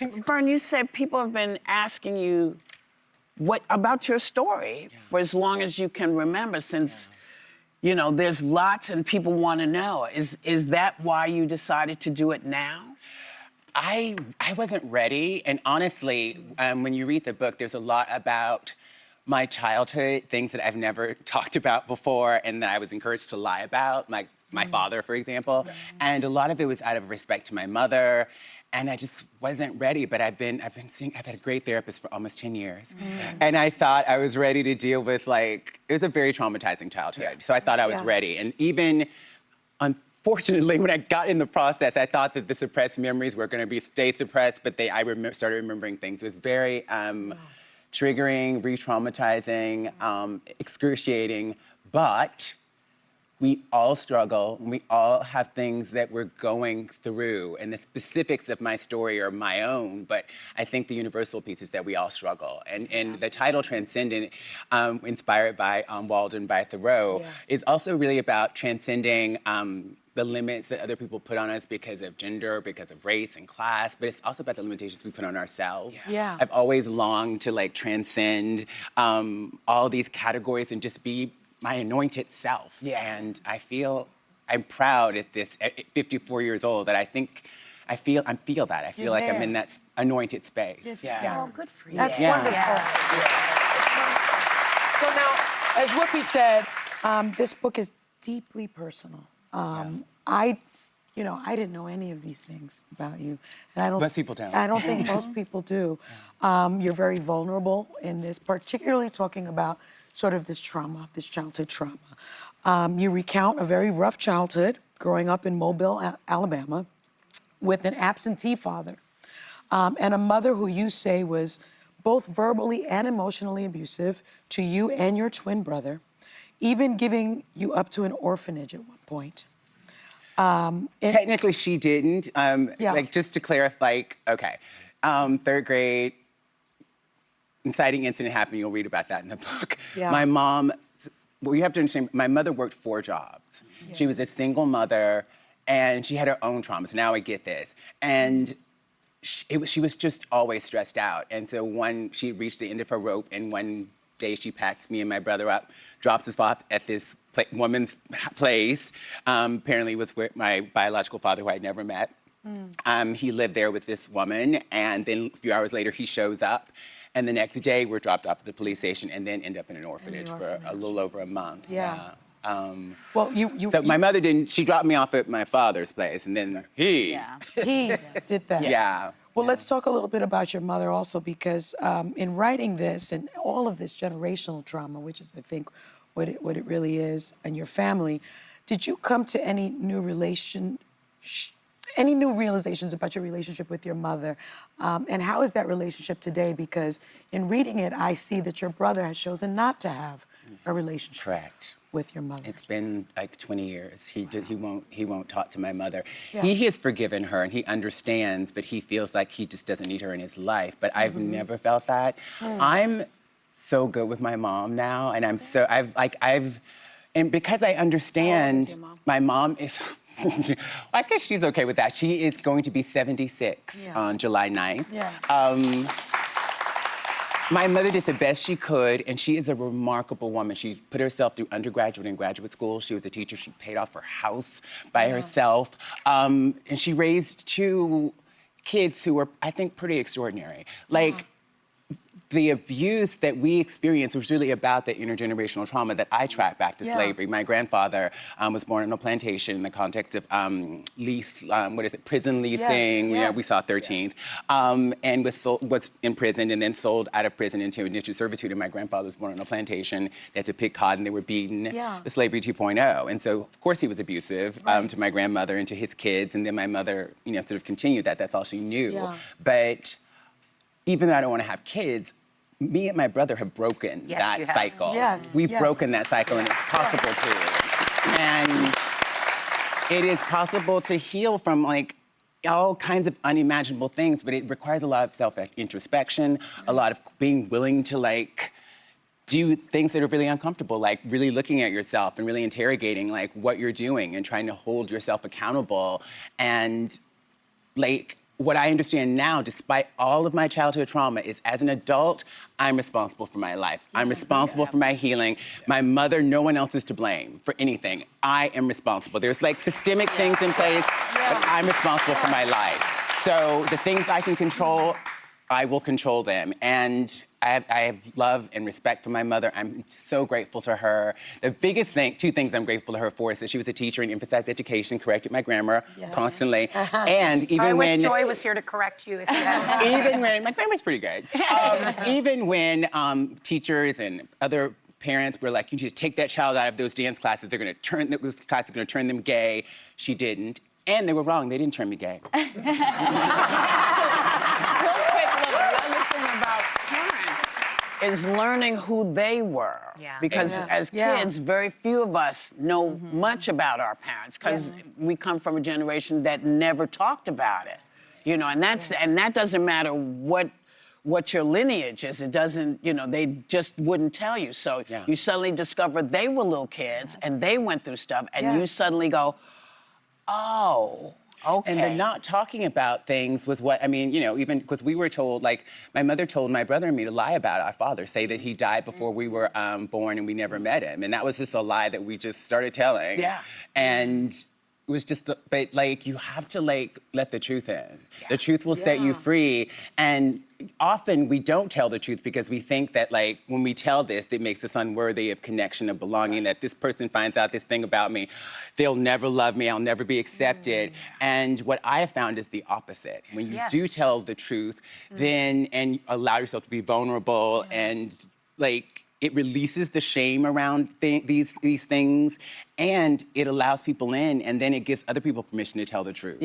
Vern, you said people have been asking you what about your story for as long as you can remember, since you know there's lots and people want to know. Is that why you decided to do it now? I wasn't ready, and honestly, when you read the book, there's a lot about my childhood, things that I've never talked about before, and that I was encouraged to lie about, like my father, for example. And a lot of it was out of respect to my mother, and I just wasn't ready. But I've had a great therapist for almost 10 years, and I thought I was ready to deal with, like, it was a very traumatizing childhood. So I thought I was ready, and even unfortunately, when I got in the process, I thought that the suppressed memories were going to stay suppressed, but started remembering things. It was very triggering, re-traumatizing, excruciating, but we all struggle, and we all have things that we're going through, and the specifics of my story are my own, but I think the universal piece is that we all struggle. And the title, Transcendent, inspired by Walden by Thoreau, is also really about transcending the limits that other people put on us because of gender, because of race and class, but it's also about the limitations we put on ourselves. I've always longed to, like, transcend all these categories and just be my anointed self. And I feel I'm proud at 54 years old, that I feel that. I feel like I'm in that anointed space. Oh, good for you. That's wonderful. So now, as Whoopi said, this book is deeply personal. I didn't know any of these things about you, and Most people don't. I don't think most people do. You're very vulnerable in this, particularly talking about sort of this trauma, this childhood trauma. You recount a very rough childhood growing up in Mobile, Alabama, with an absentee father and a mother who you say was both verbally and emotionally abusive to you and your twin brother, even giving you up to an orphanage at one point. Technically, she didn't. Like, just to clarify, okay, third grade, inciting incident happened. You'll read about that in the book. My mom, well, you have to understand, my mother worked 4 jobs. She was a single mother, and she had her own traumas. Now I get this. And she was just always stressed out. And so she reached the end of her rope, and one day she packs me and my brother up, drops us off at this woman's place. Apparently it was where my biological father, who I'd never met. He lived there with this woman, and then a few hours later he shows up. And the next day, we're dropped off at the police station and then end up in an orphanage for a little over a month. Well, so my mother didn't, she dropped me off at my father's place, and then he did that. Well, let's talk a little bit about your mother also, because in writing this and all of this generational trauma, which is, I think, what it really is, and your family, did you come to any new realizations about your relationship with your mother? And how is that relationship today? Because in reading it, I see that your brother has chosen not to have a relationship with your mother. It's been like 20 years. He won't talk to my mother. He has forgiven her and he understands, but he feels like he just doesn't need her in his life. But I've never felt that. I'm so good with my mom now, and and because I understand, my mom is, I guess she's okay with that. She is going to be 76 on July 9th. My mother did the best she could, and she is a remarkable woman. She put herself through undergraduate and graduate school. She was a teacher. She paid off her house by herself. And she raised 2 kids who were, I think, pretty extraordinary. Like, the abuse that we experienced was really about the intergenerational trauma that I track back to slavery. My grandfather was born on a plantation in the context of prison leasing. We saw 13th, and was imprisoned and then sold out of prison into indentured servitude. And my grandfather was born on a plantation. They had to pick cotton. They were beaten. The slavery 2.0. And so, of course, he was abusive to my grandmother and to his kids. And then my mother, sort of continued that. That's all she knew. But even though I don't want to have kids, me and my brother have broken that cycle. We've broken that cycle, and it's possible to. And it is possible to heal from, like, all kinds of unimaginable things, but it requires a lot of self-introspection, a lot of being willing to, like, do things that are really uncomfortable, like really looking at yourself and really interrogating, like, what you're doing and trying to hold yourself accountable. And, like, what I understand now, despite all of my childhood trauma, is as an adult, I'm responsible for my life. I'm responsible for my healing. My mother, no one else is to blame for anything. I am responsible. There's like systemic things in place, but I'm responsible for my life. So the things I can control, I will control them. And I have love and respect for my mother. I'm so grateful to her. The biggest thing, two things I'm grateful to her for is that she was a teacher and emphasized education, corrected my grammar constantly. And even I when— wish Joy was here to correct you if you had. even when— my grammar's pretty good. Even when teachers and other parents were like, you need to take that child out of those dance classes. Those classes are gonna turn them gay. She didn't. And they were wrong. They didn't turn me gay. Real quick, look, the other thing about parents is learning who they were. Yeah. Because as kids, very few of us know much about our parents because we come from a generation that never talked about it. You know, and that doesn't matter what your lineage is. It doesn't, you know, they just wouldn't tell you. So you suddenly discover they were little kids and they went through stuff and you suddenly go, oh, okay. And the not talking about things was what, I mean, you know, even because we were told, like, my mother told my brother and me to lie about our father, say that he died before we were born and we never met him. And that was just a lie that we just started telling. Yeah. And it was just, but like, you have to like let the truth in. The truth will set you free. And often we don't tell the truth because we think that like, when we tell this, it makes us unworthy of connection, of belonging, that this person finds out this thing about me, they'll never love me, I'll never be accepted. And what I have found is the opposite. When you do tell the truth, then, and allow yourself to be vulnerable and like, it releases the shame around these things, and it allows people in, and then it gives other people permission to tell the truth.